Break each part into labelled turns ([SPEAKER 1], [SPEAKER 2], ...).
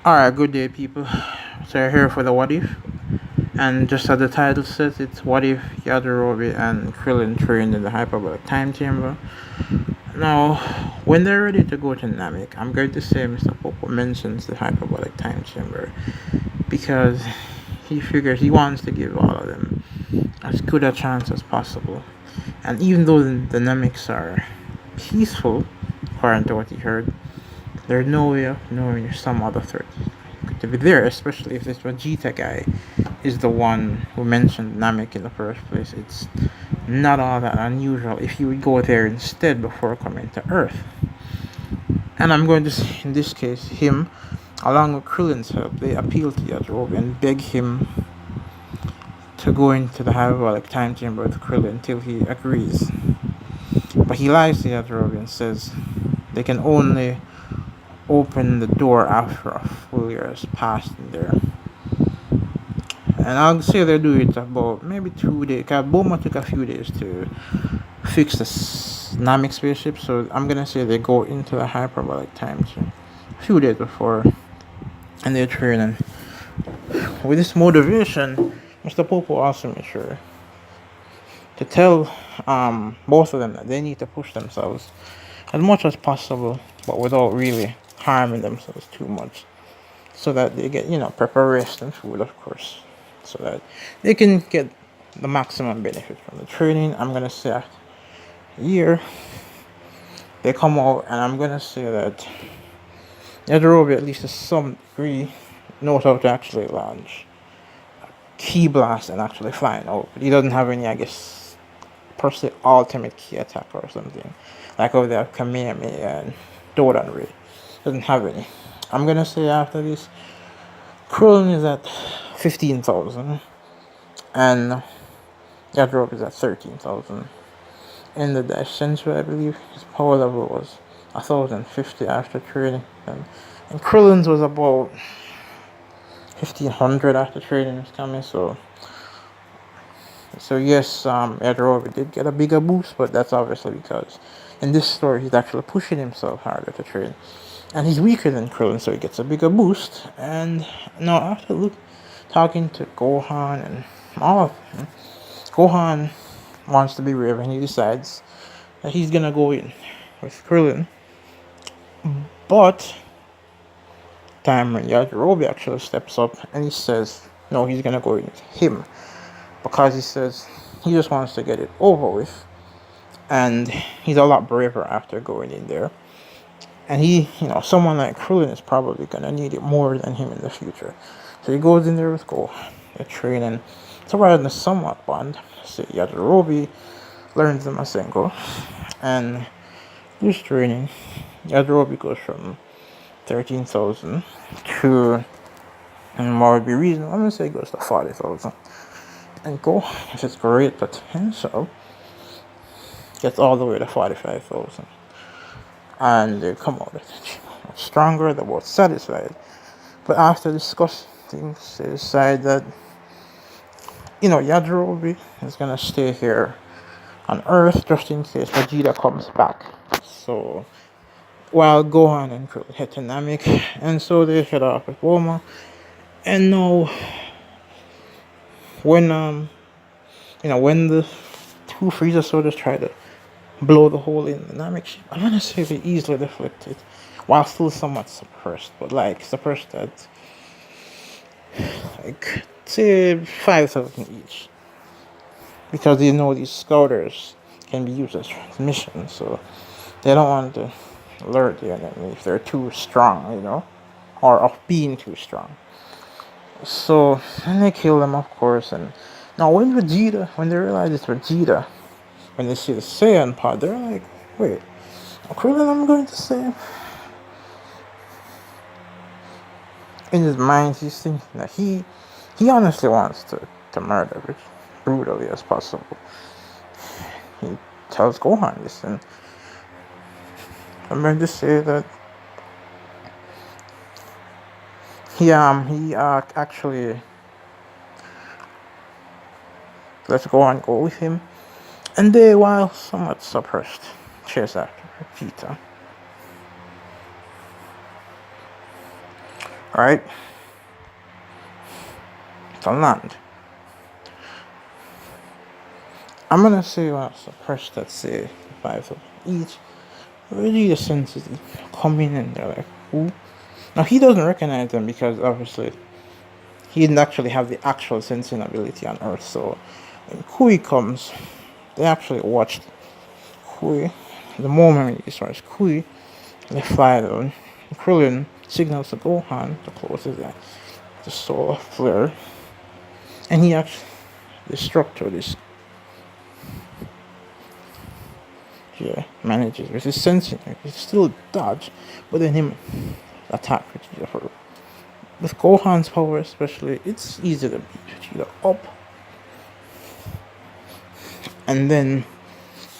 [SPEAKER 1] Alright, good day, people. So you're here for the what if, and just as the title says, it's what if Yajirobe and Krillin trained in the hyperbolic time chamber. Now, when they're ready to go to Namek, I'm going to say Mr. Popo mentions the hyperbolic time chamber because he figures he wants to give all of them as good a chance as possible. And even though the Nameks are peaceful, according to what he heard, there's no way of knowing if some other threat to be there, especially if this Vegeta guy is the one who mentioned Namek in the first place. It's not all that unusual if you would go there instead before coming to Earth. And I'm going to say, in this case, him, along with Krillin's help, they appeal to Yajirobe and beg him to go into the hyperbolic time chamber with Krillin until he agrees. But he lies to Yajirobe and says they can only open the door after a full year has passed in there. And I'll say they do it about maybe 2 days. Cause Boma took a few days to fix the Namek spaceship, so I'm gonna say they go into the hyperbolic time chain a few days before, and they're training. With this motivation, Mr. Popo also made sure to tell both of them that they need to push themselves as much as possible, but without really harming themselves too much, so that they get proper rest and food, of course, so that they can get the maximum benefit from the training. I'm gonna say after a year they come out, and I'm gonna say that Yajirobe, at least to some degree, knows how to actually launch key blast and actually flying out, but he doesn't have any, I guess, per se ultimate key attack or something like over there Kamehameha and Dodan Ray. Doesn't have any. I'm gonna say after this, Krillin is at 15,000 and Yajirobe is at 13,000. In the Dash Century, I believe his power level was 1,050 after training, and Krillin's was about 1,500 after training is coming. So yes, Yajirobe did get a bigger boost, but that's obviously because in this story he's actually pushing himself harder to train, and he's weaker than Krillin, so he gets a bigger boost. And now after talking to Gohan and all of them, Gohan wants to be brave, and he decides that he's gonna go in with Krillin. But time when Yajirobe actually steps up and he says no, he's gonna go in with him, because he says he just wants to get it over with, and he's a lot braver after going in there. And someone like Krillin is probably gonna need it more than him in the future. So he goes in there with Gohan. They're training. So rather than somewhat bond, so Yajirobe learns the Masengo, and this training, Yajirobe goes from 13,000 to, and what would be reasonable, I'm gonna say it goes to 40,000. And Gohan, if it's great potential, gets all the way to 45,000. And they come out stronger, they're both satisfied. But after discussing things, they decide that Yajirobe is gonna stay here on Earth just in case Vegeta comes back. So while Gohan and Krillin head to Namek, and so they head off with Bulma. And now when the two Frieza soldiers try to blow the hole in the Namek ship, I'm gonna say they easily deflected while still somewhat suppressed, but suppressed at say 5,000 each, because these scouters can be used as transmission, so they don't want to alert the enemy if they're too strong, or of being too strong. So then they kill them, of course. And now when they realize it's Vegeta, when they see the Saiyan pod, they're like, wait, Krillin, I'm going to say. In his mind, he's thinking that he honestly wants to murder as brutally as possible. He tells Gohan this, and I'm going to say that he actually lets Gohan go with him, and they, while somewhat suppressed, chase after Vegeta. right? To land. I'm gonna say what's the press that say five of each. Really the senses coming in there like who? Now he doesn't recognize them because obviously he didn't actually have the actual sensing ability on Earth. So when Kui comes, they actually watched Kui. The moment he starts Kui, they fly down. Krillin signals to Gohan to close his eyes. The solar flare. And he actually destructed this. Yeah, manages with his sensing. He still dodge, but then him attack Vegeta. With Gohan's power especially, it's easy to beat Vegeta up. And then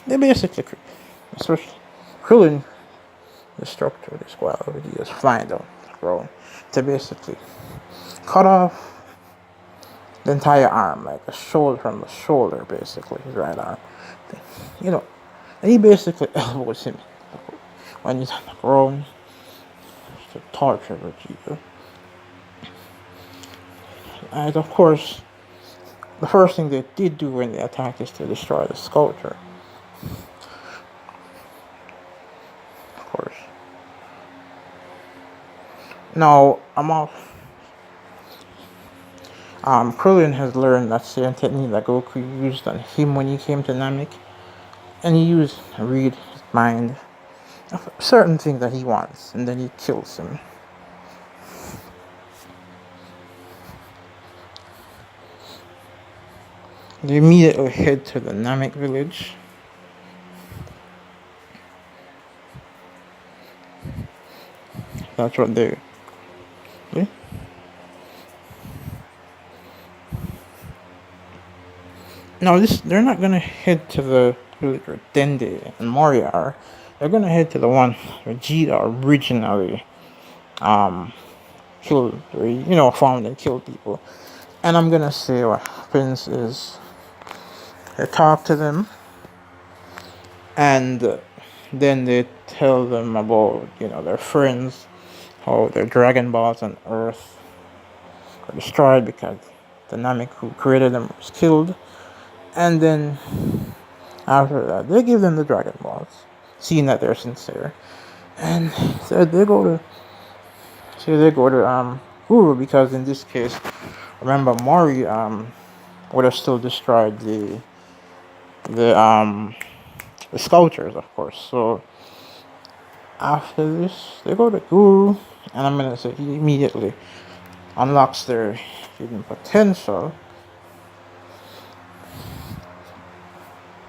[SPEAKER 1] they basically, especially Krillin, destructor, this while Vegeta's flying down the ground to basically cut off the entire arm, like a shoulder from the shoulder, basically, his right arm. You know, and he basically elbows him when he's on the ground to torture Vegeta. And of course, the first thing they did do when they attacked is to destroy the sculpture. Of course. Now, I'm off. Krillin has learned that same technique that Goku used on him when he came to Namek. And he used read his mind of certain things that he wants, and then he kills him. They immediately head to the Namek village. That's what they do. Now they're not gonna head to the village where Dende and Moria are. They're gonna head to the one where Vegeta originally killed, or found and killed people. And I'm gonna say what happens is they talk to them, and then they tell them about their friends, how their Dragon Balls on Earth were destroyed because the Namek who created them was killed. And then after that, they give them the Dragon Balls, seeing that they're sincere, and so they go to Guru, because in this case, remember Mori would have still destroyed the sculptures, of course. So after this, they go to Guru, and I'm gonna say he immediately unlocks their hidden potential.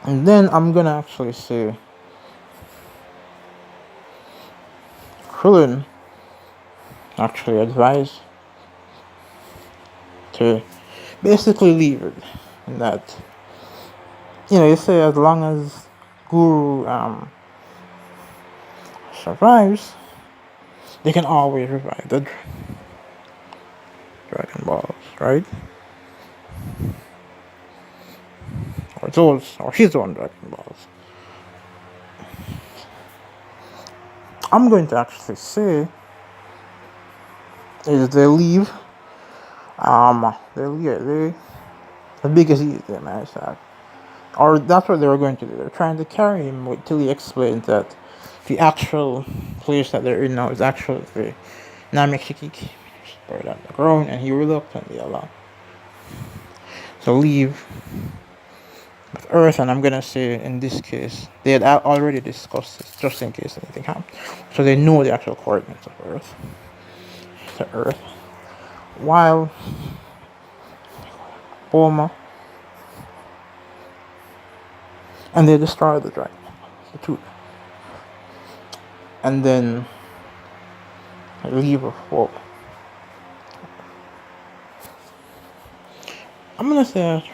[SPEAKER 1] And then I'm gonna actually say Krillin actually advised to basically leave it. And that, you say as long as Guru survives, they can always revive the Dragon Balls, right? Or his own Dragon Balls. I'm going to actually say is they leave. They the biggest easy they managed to have. Or that's what they were going to do. They're trying to carry him until he explains that the actual place that they're in now is actually the Namek buried on the ground, and he reluctantly allowed to leave with Earth. And I'm gonna say in this case they had already discussed this just in case anything happened, so they know the actual coordinates of Earth to Earth. While Bulma, and they destroy the dragon, the two, and then leave with hope. I'm gonna say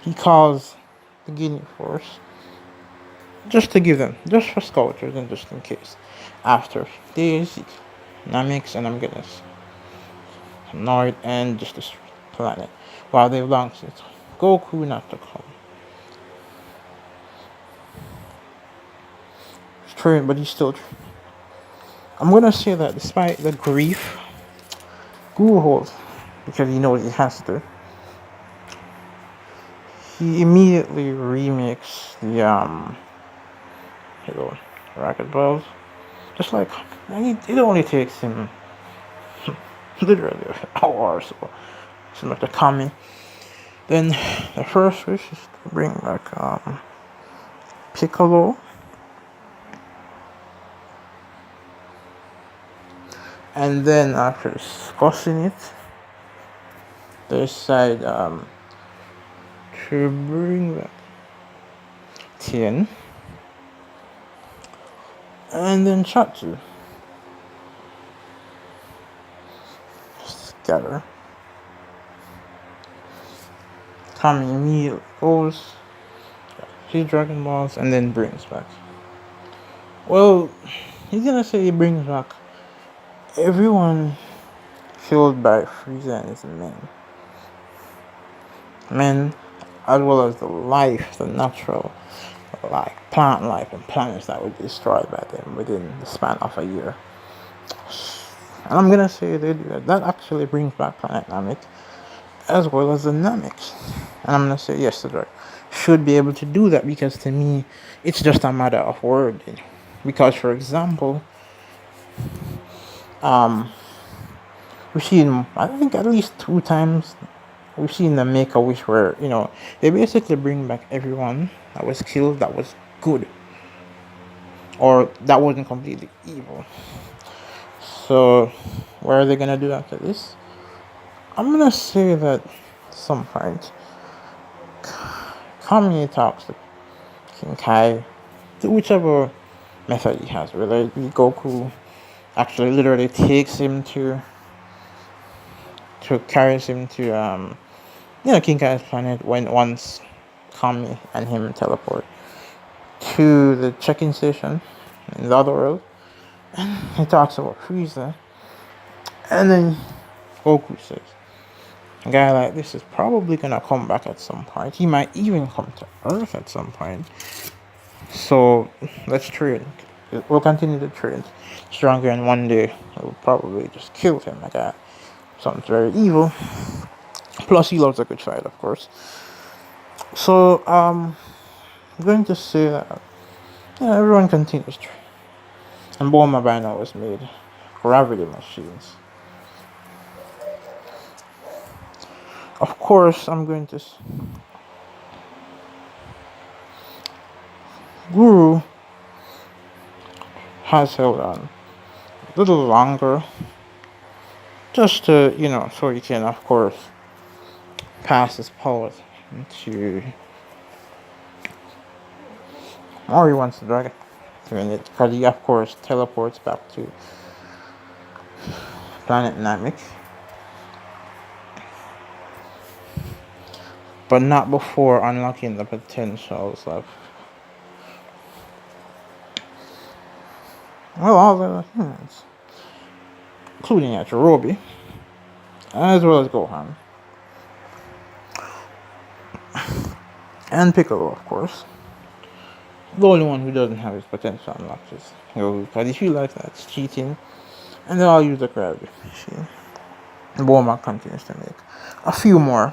[SPEAKER 1] he calls the Guinea Force just to give them, just for sculptures and just in case. After days, Namix and I'm gonna annoyed and just destroy the planet, while they long since Goku not to come. He's trained, but he's still. I'm gonna say that despite the grief Google, because he knows he has to, he immediately remakes the hello racket balls. Just like it only takes him literally an hour or so. Similar to Kami. Then the first wish is to bring back Piccolo, and then after discussing it, they decide to bring back Tien, and then Chatsu. Scatter. Kami immediately goes, his Dragon Balls, and then brings back. Well, he's gonna say he brings back everyone killed by Frieza and his men. Men, as well as the life, the natural, like plant life and planets that were destroyed by them within the span of a year. And I'm gonna say they do that. That actually brings back Planet Namek as well as the Nameks. And I'm gonna say yes, the drug should be able to do that, because to me it's just a matter of wording. Because for example, we've seen, I think at least 2 times, we've seen them make a wish where, they basically bring back everyone that was killed that was good, or that wasn't completely evil. So where are they gonna do after this? I'm gonna say that at some point Kami talks to King Kai, to whichever method he has, whether it be Goku actually literally takes him to carries him to King Kai's planet, when once Kami and him teleport to the check-in station in the other world, and he talks about Frieza, and then Goku says, a guy like this is probably gonna come back at some point. He might even come to Earth at some point. So let's train. We'll continue to train stronger, and one day we'll probably just kill him. Like that sounds very evil. Plus, he loves a good fight, of course. So I'm going to say that everyone continues to train. And Bulma by now has made gravity machines. Of course, I'm going to. Guru has held on a little longer, just to, so he can, of course, pass his powers to. Or he wants the dragon. Because he, of course, teleports back to Planet Namek. But not before unlocking the potentials of, all the humans, including Yajirobe, as well as Gohan, and Piccolo, of course. The only one who doesn't have his potential unlocked is Goku, because he feels like that's cheating, and they all use the gravity machine. Bulma continues to make a few more.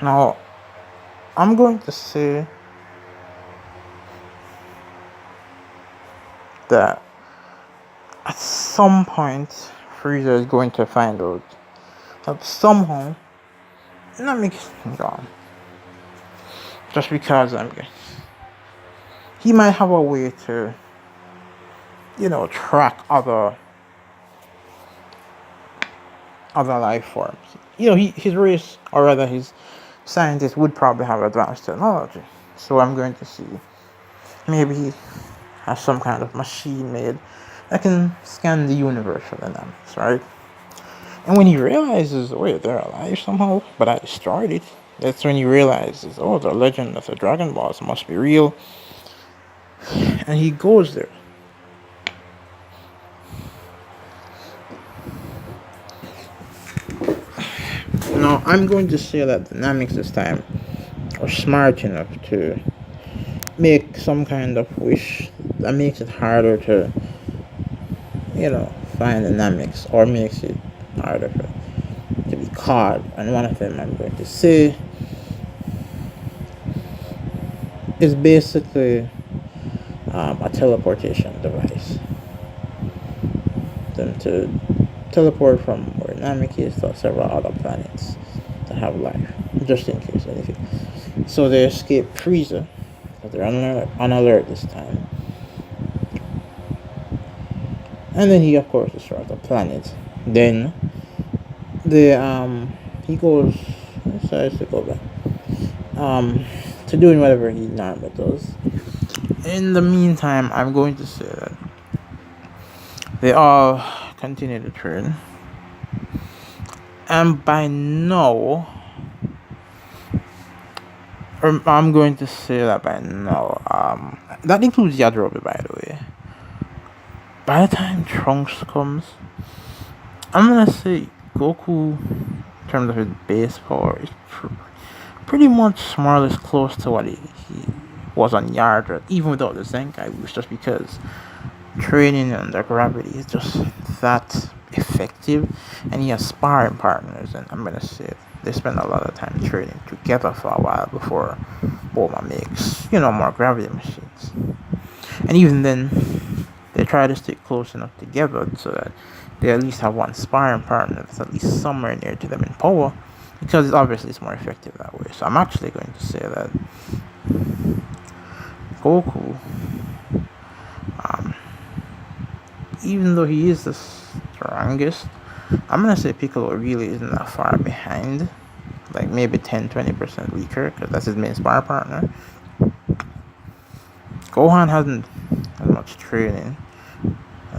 [SPEAKER 1] Now, I'm going to say that at some point Frieza is going to find out that somehow Namek is gone. Just because he might have a way to, track other life forms. His race, or rather his scientists, would probably have advanced technology. So I'm going to see, maybe he has some kind of machine made that can scan the universe for the Nameks, right? And when he realizes, wait, they're alive somehow, but I destroyed it, that's when he realizes, the legend of the Dragon Balls must be real. And he goes there. Now, I'm going to say that the Nameks this time are smart enough to make some kind of wish that makes it harder to, find dynamics or makes it harder to be caught. And one of them I'm going to say is basically a teleportation device. Them to teleport from where Namek is to several other planets that have life, just in case anything. So they escape Frieza, but they're on alert this time. And then he, of course, destroys the planet. Then he goes, decides to go back to doing whatever he normally does. In the meantime, I'm going to say that they all continue to train, and by now, I'm going to say that by now, that includes Yajirobe, by the way. By the time Trunks comes, I'm gonna say Goku, in terms of his base power, is pretty much more or less close to what he was on Yardra, even without the Zenkai boost, just because training under gravity is just that effective, and he has sparring partners, and I'm gonna say they spend a lot of time training together for a while before Bulma makes, more gravity machines. And even then, they try to stick close enough together so that they at least have one sparring partner that's at least somewhere near to them in power, because obviously it's more effective that way. So I'm actually going to say that Goku, even though he is the strongest, I'm gonna say Piccolo really isn't that far behind, like maybe 10-20% weaker, because that's his main sparring partner. Gohan hasn't had much training,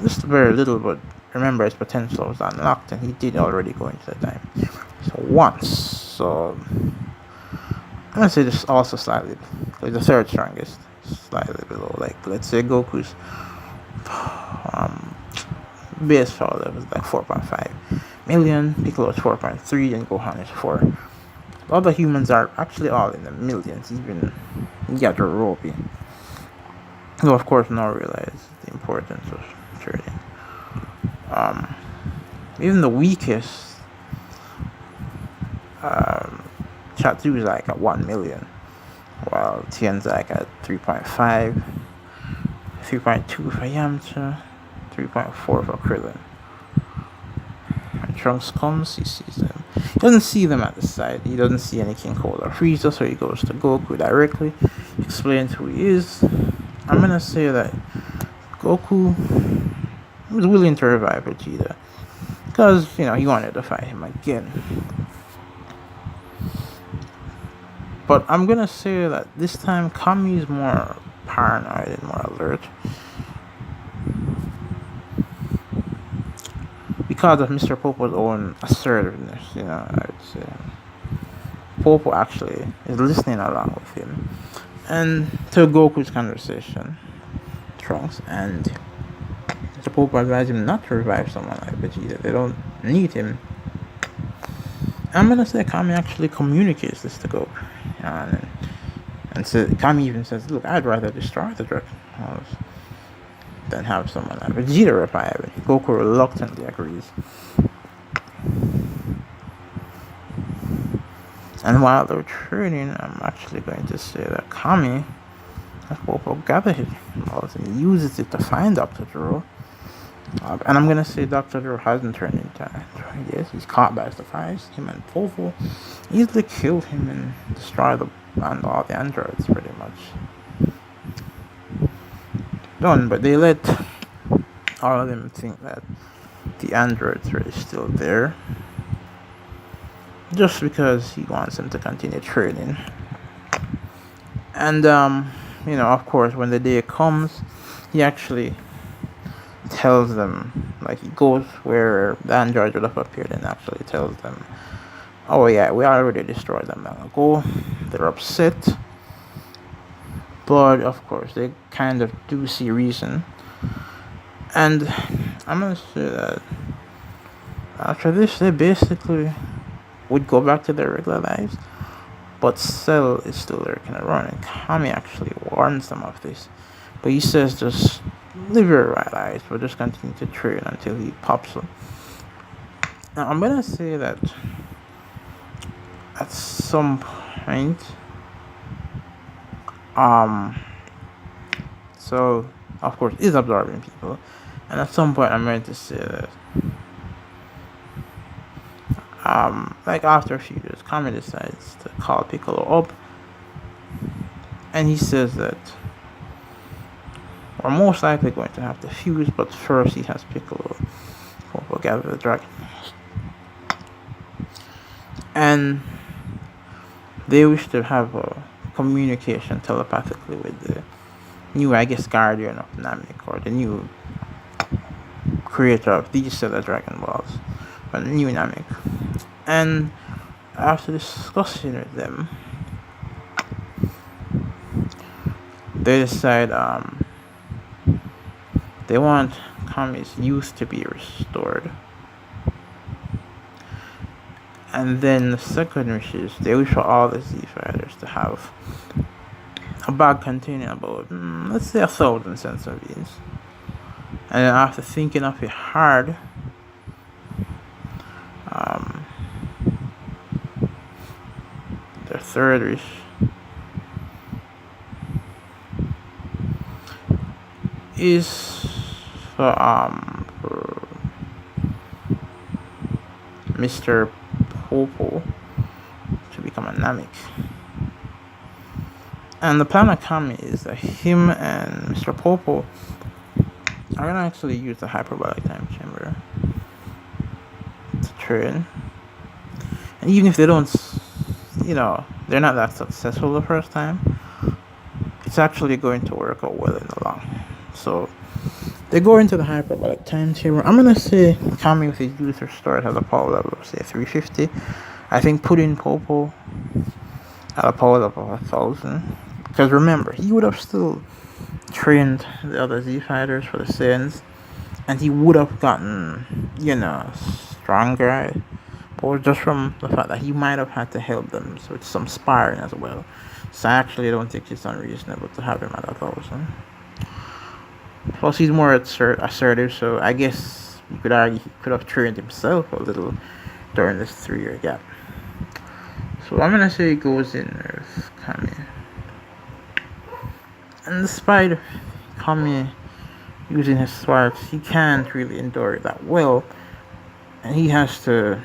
[SPEAKER 1] just very little, but remember his potential was unlocked, and he did already go into the time. So I'm gonna say this also slightly, like the third strongest, slightly below. Like let's say Goku's base power level is like 4.5 million, Piccolo is 4.3, and Gohan is 4. The other humans are actually all in the millions, even Yajirobe. Who of course now realize the importance of training. Even the weakest Chatsu is like at 1 million, while Tien's like at 3.5, 3.2 for Yamcha, 3.4 for Krillin. When Trunks comes, he sees them. He doesn't see them at the side. He doesn't see any King Cold or Frieza, so he goes to Goku directly, explains who he is. I'm gonna say that Goku was willing to revive Vegeta because he wanted to fight him again. But I'm gonna say that this time Kami is more paranoid and more alert because of Mr. Popo's own assertiveness. I would say Popo actually is listening along with him and to Goku's conversation, Trunks, and Mr. Popo advised him not to revive someone like Vegeta. They don't need him. I'm gonna say Kami actually communicates this to Goku, and so Kami even says, "Look, I'd rather destroy the Dragon Halls than have someone like Vegeta revive it." Goku reluctantly agrees. And while they're training, I'm actually going to say that Kami has Popo gather his balls and he uses it to find Dr. Zero. And I'm gonna say Dr. Zero hasn't turned into Android. Yes, he's caught by surprise. Him and Popo easily killed him and destroyed all the androids pretty much. Done, but they let all of them think that the androids are still there, just because he wants them to continue training. And of course, when the day comes, he actually tells them, like he goes where the androids would have appeared and actually tells them, "Oh yeah, we already destroyed them long ago." They're upset, but of course they kind of do see reason. And I'm gonna say that after this, they basically would go back to their regular lives, but Cell is still lurking around, and Kami actually warns them of this. But he says just live your right eyes, but just continue to train until he pops up. Now, I'm gonna say that at some point, um, so of course, he's absorbing people, and at some point, I'm going to say that, like after a few years, Kami decides to call Piccolo up, and he says that we're most likely going to have to fuse, but first he has Piccolo gather the dragon, and they wish to have a communication telepathically with the new, I guess, guardian of Namek, or the new creator of these set of Dragon Balls, or the new Namek. And after discussing with them, they decide they want Kami's youth to be restored. And then the second wish is they wish for all the Z Fighters to have a bag containing about, let's say, 1,000 sensor beans. And then after thinking of it hard, their third wish is for Mr. Popo to become a Namek. And the plan of Kami is that him and Mr. Popo are gonna actually use the hyperbolic time chamber to train. And even if they don't, they're not that successful the first time, it's actually going to work out well in the long. So they go into the hyperbolic time chamber. I'm gonna say Kami with his youth restored has a power level of say 350. I think putting Popo at a power level of 1,000. Because remember, he would have still trained the other Z fighters for the Saiyans, and he would have gotten, stronger. But just from the fact that he might have had to help them with some sparring as well. So I actually don't think it's unreasonable to have him at 1,000. Plus, he's more assertive, so I guess you could argue he could have trained himself a little during this 3-year gap. So I'm gonna say he goes in with Kami. And despite Kami using his sparks, he can't really endure it that well. And he has to.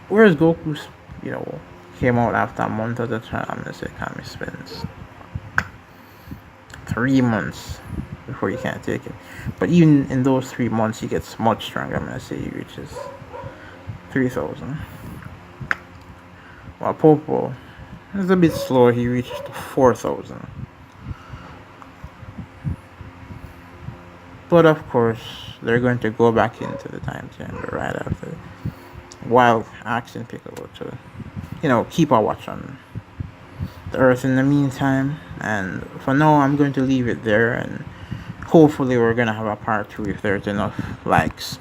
[SPEAKER 1] Whereas Goku, came out after a month of the time, I'm gonna say Kami spends 3 months before he can't take it. But even in those 3 months, he gets much stronger. I'm gonna say he reaches 3,000. While Popo is a bit slower, he reaches to 4,000. But of course, they're going to go back into the time chamber right after, while asking Piccolo to, keep a watch on the Earth in the meantime. And for now, I'm going to leave it there, and hopefully we're going to have a part 2 if there's enough likes.